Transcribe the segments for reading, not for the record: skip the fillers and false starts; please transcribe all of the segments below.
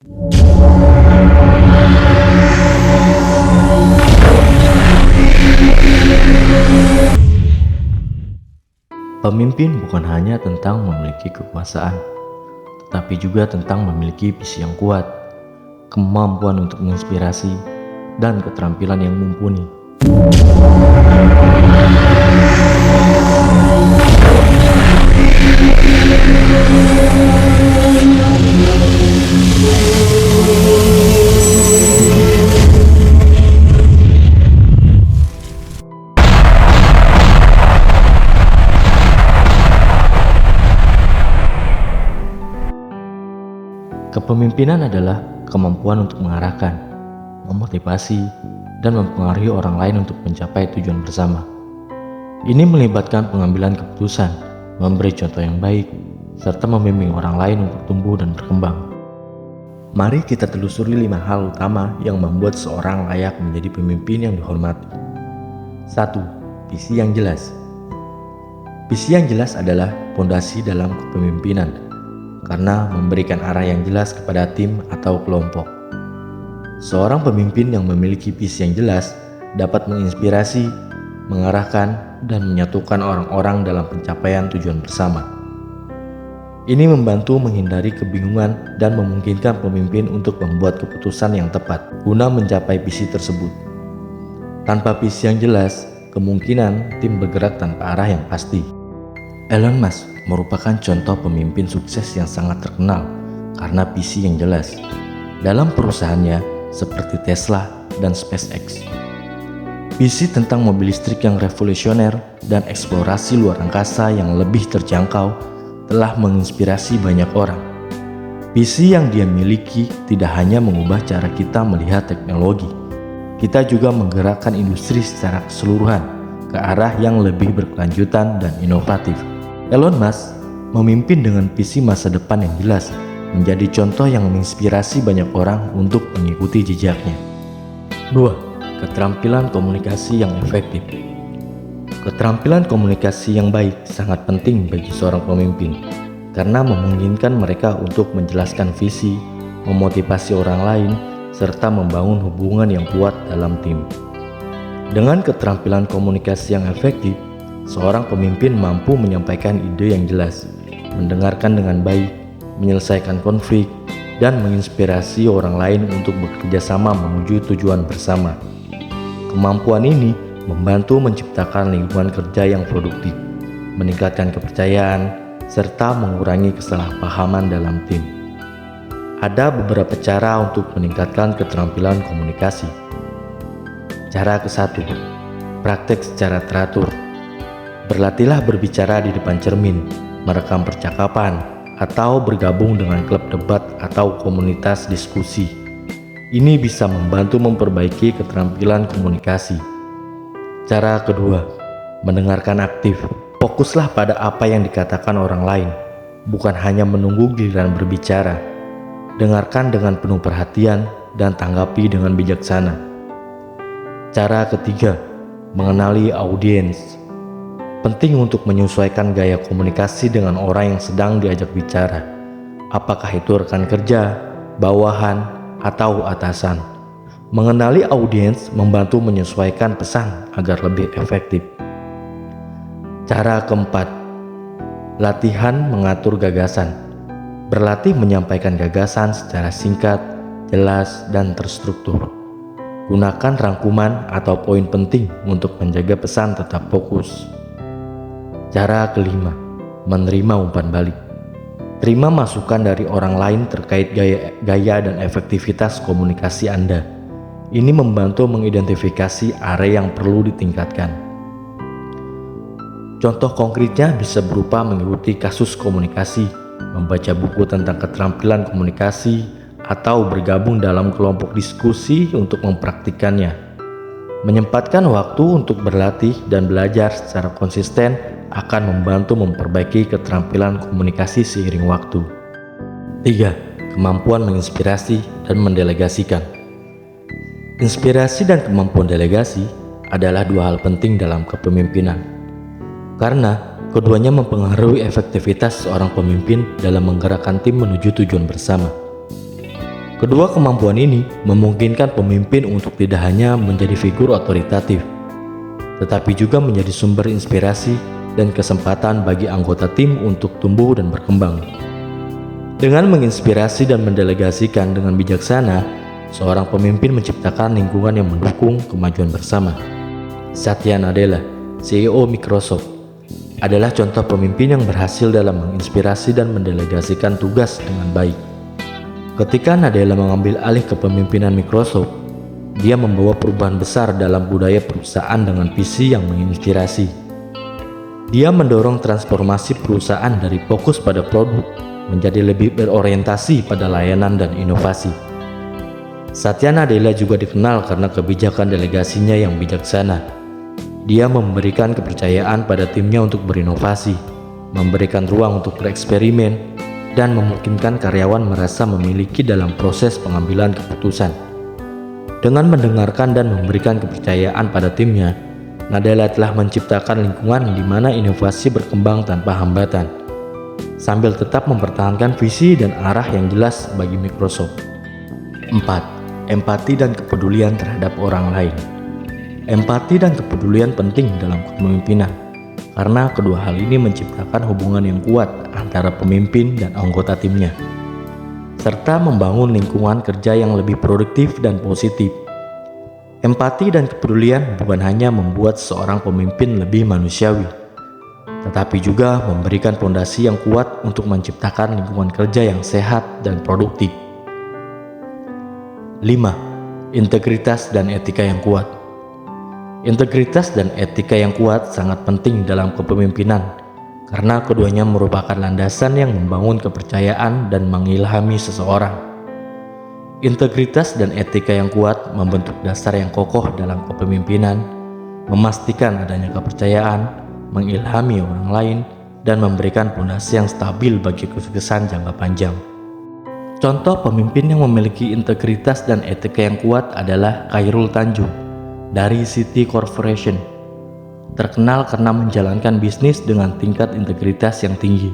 Pemimpin bukan hanya tentang memiliki kekuasaan, tetapi juga tentang memiliki visi yang kuat, kemampuan untuk menginspirasi, dan keterampilan yang mumpuni. Kepemimpinan adalah kemampuan untuk mengarahkan, memotivasi, dan mempengaruhi orang lain untuk mencapai tujuan bersama. Ini melibatkan pengambilan keputusan, memberi contoh yang baik, serta membimbing orang lain untuk tumbuh dan berkembang. Mari kita telusuri 5 hal utama yang membuat seorang layak menjadi pemimpin yang dihormati. 1. Visi yang jelas. Visi yang jelas adalah fondasi dalam kepemimpinan, karena memberikan arah yang jelas kepada tim atau kelompok. Seorang pemimpin yang memiliki visi yang jelas dapat menginspirasi, mengarahkan, dan menyatukan orang-orang dalam pencapaian tujuan bersama. Ini membantu menghindari kebingungan dan memungkinkan pemimpin untuk membuat keputusan yang tepat guna mencapai visi tersebut. Tanpa visi yang jelas, kemungkinan tim bergerak tanpa arah yang pasti. Elon Musk merupakan contoh pemimpin sukses yang sangat terkenal karena visi yang jelas dalam perusahaannya seperti Tesla dan SpaceX. Visi tentang mobil listrik yang revolusioner dan eksplorasi luar angkasa yang lebih terjangkau telah menginspirasi banyak orang. Visi yang dia miliki tidak hanya mengubah cara kita melihat teknologi, kita juga menggerakkan industri secara keseluruhan ke arah yang lebih berkelanjutan dan inovatif. Elon Musk memimpin dengan visi masa depan yang jelas, menjadi contoh yang menginspirasi banyak orang untuk mengikuti jejaknya. 2. Keterampilan komunikasi yang efektif. Keterampilan komunikasi yang baik sangat penting bagi seorang pemimpin, karena memungkinkan mereka untuk menjelaskan visi, memotivasi orang lain, serta membangun hubungan yang kuat dalam tim. Dengan keterampilan komunikasi yang efektif, seorang pemimpin mampu menyampaikan ide yang jelas, mendengarkan dengan baik, menyelesaikan konflik, dan menginspirasi orang lain untuk bekerja sama menuju tujuan bersama. Kemampuan ini membantu menciptakan lingkungan kerja yang produktif, meningkatkan kepercayaan, serta mengurangi kesalahpahaman dalam tim. Ada beberapa cara untuk meningkatkan keterampilan komunikasi. Cara ke-1, praktek secara teratur. Berlatihlah berbicara di depan cermin, merekam percakapan, atau bergabung dengan klub debat atau komunitas diskusi. Ini bisa membantu memperbaiki keterampilan komunikasi. Cara kedua, mendengarkan aktif. Fokuslah pada apa yang dikatakan orang lain, bukan hanya menunggu giliran berbicara. Dengarkan dengan penuh perhatian dan tanggapi dengan bijaksana. Cara ketiga, mengenali audiens. Penting untuk menyesuaikan gaya komunikasi dengan orang yang sedang diajak bicara. Apakah itu rekan kerja, bawahan, atau atasan. Mengenali audiens membantu menyesuaikan pesan agar lebih efektif. Cara keempat, latihan mengatur gagasan. Berlatih menyampaikan gagasan secara singkat, jelas, dan terstruktur. Gunakan rangkuman atau poin penting untuk menjaga pesan tetap fokus. Cara kelima, menerima umpan balik. Terima masukan dari orang lain terkait gaya dan efektivitas komunikasi Anda. Ini membantu mengidentifikasi area yang perlu ditingkatkan. Contoh konkretnya bisa berupa mengikuti kasus komunikasi, membaca buku tentang keterampilan komunikasi, atau bergabung dalam kelompok diskusi untuk mempraktikkannya. Menyempatkan waktu untuk berlatih dan belajar secara konsisten akan membantu memperbaiki keterampilan komunikasi seiring waktu. 3. Kemampuan menginspirasi dan mendelegasikan. Inspirasi dan kemampuan delegasi adalah dua hal penting dalam kepemimpinan, karena keduanya mempengaruhi efektivitas seorang pemimpin dalam menggerakkan tim menuju tujuan bersama. Kedua kemampuan ini memungkinkan pemimpin untuk tidak hanya menjadi figur otoritatif, tetapi juga menjadi sumber inspirasi dan kesempatan bagi anggota tim untuk tumbuh dan berkembang. Dengan menginspirasi dan mendelegasikan dengan bijaksana, seorang pemimpin menciptakan lingkungan yang mendukung kemajuan bersama. Satya Nadella, CEO Microsoft, adalah contoh pemimpin yang berhasil dalam menginspirasi dan mendelegasikan tugas dengan baik. Ketika Nadella mengambil alih kepemimpinan Microsoft, dia membawa perubahan besar dalam budaya perusahaan dengan visi yang menginspirasi. Dia mendorong transformasi perusahaan dari fokus pada produk menjadi lebih berorientasi pada layanan dan inovasi. Satya Nadella juga dikenal karena kebijakan delegasinya yang bijaksana. Dia memberikan kepercayaan pada timnya untuk berinovasi, memberikan ruang untuk bereksperimen, dan memungkinkan karyawan merasa memiliki dalam proses pengambilan keputusan. Dengan mendengarkan dan memberikan kepercayaan pada timnya, Nadella telah menciptakan lingkungan di mana inovasi berkembang tanpa hambatan, sambil tetap mempertahankan visi dan arah yang jelas bagi Microsoft. 4. Empati dan kepedulian terhadap orang lain. Empati dan kepedulian penting dalam kepemimpinan, karena kedua hal ini menciptakan hubungan yang kuat antara pemimpin dan anggota timnya, serta membangun lingkungan kerja yang lebih produktif dan positif. Empati dan kepedulian bukan hanya membuat seorang pemimpin lebih manusiawi, tetapi juga memberikan fondasi yang kuat untuk menciptakan lingkungan kerja yang sehat dan produktif. 5. Integritas dan etika yang kuat. Integritas dan etika yang kuat sangat penting dalam kepemimpinan, karena keduanya merupakan landasan yang membangun kepercayaan dan mengilhami seseorang. Integritas dan etika yang kuat membentuk dasar yang kokoh dalam kepemimpinan, memastikan adanya kepercayaan, mengilhami orang lain, dan memberikan fondasi yang stabil bagi kesuksesan jangka panjang. Contoh pemimpin yang memiliki integritas dan etika yang kuat adalah Chairul Tanjung dari Citi Corporation, terkenal karena menjalankan bisnis dengan tingkat integritas yang tinggi.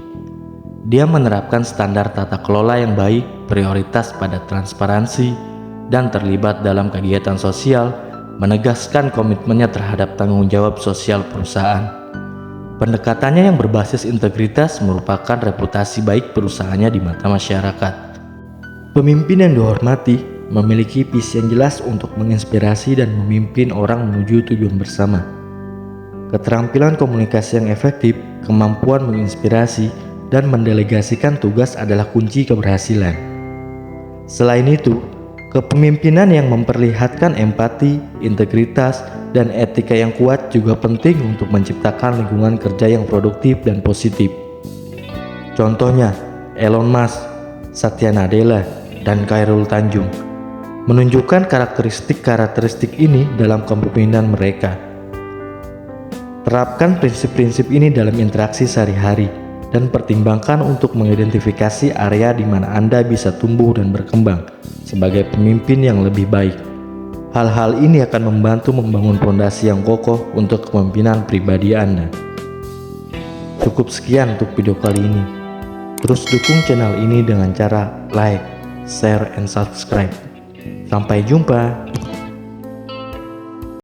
Dia menerapkan standar tata kelola yang baik, prioritas pada transparansi, dan terlibat dalam kegiatan sosial, menegaskan komitmennya terhadap tanggung jawab sosial perusahaan. Pendekatannya yang berbasis integritas merupakan reputasi baik perusahaannya di mata masyarakat. Pemimpin yang dihormati memiliki visi yang jelas untuk menginspirasi dan memimpin orang menuju tujuan bersama. Keterampilan komunikasi yang efektif, kemampuan menginspirasi, dan mendelegasikan tugas adalah kunci keberhasilan. Selain itu, kepemimpinan yang memperlihatkan empati, integritas, dan etika yang kuat juga penting untuk menciptakan lingkungan kerja yang produktif dan positif. Contohnya, Elon Musk, Satya Nadella, dan Chairul Tanjung menunjukkan karakteristik ini dalam kepemimpinan mereka. Terapkan prinsip-prinsip ini dalam interaksi sehari-hari dan pertimbangkan untuk mengidentifikasi area di mana Anda bisa tumbuh dan berkembang sebagai pemimpin yang lebih baik. Hal-hal ini akan membantu membangun fondasi yang kokoh untuk kepemimpinan pribadi Anda. Cukup sekian untuk video kali ini. Terus dukung channel ini dengan cara like, share, and subscribe. Sampai jumpa.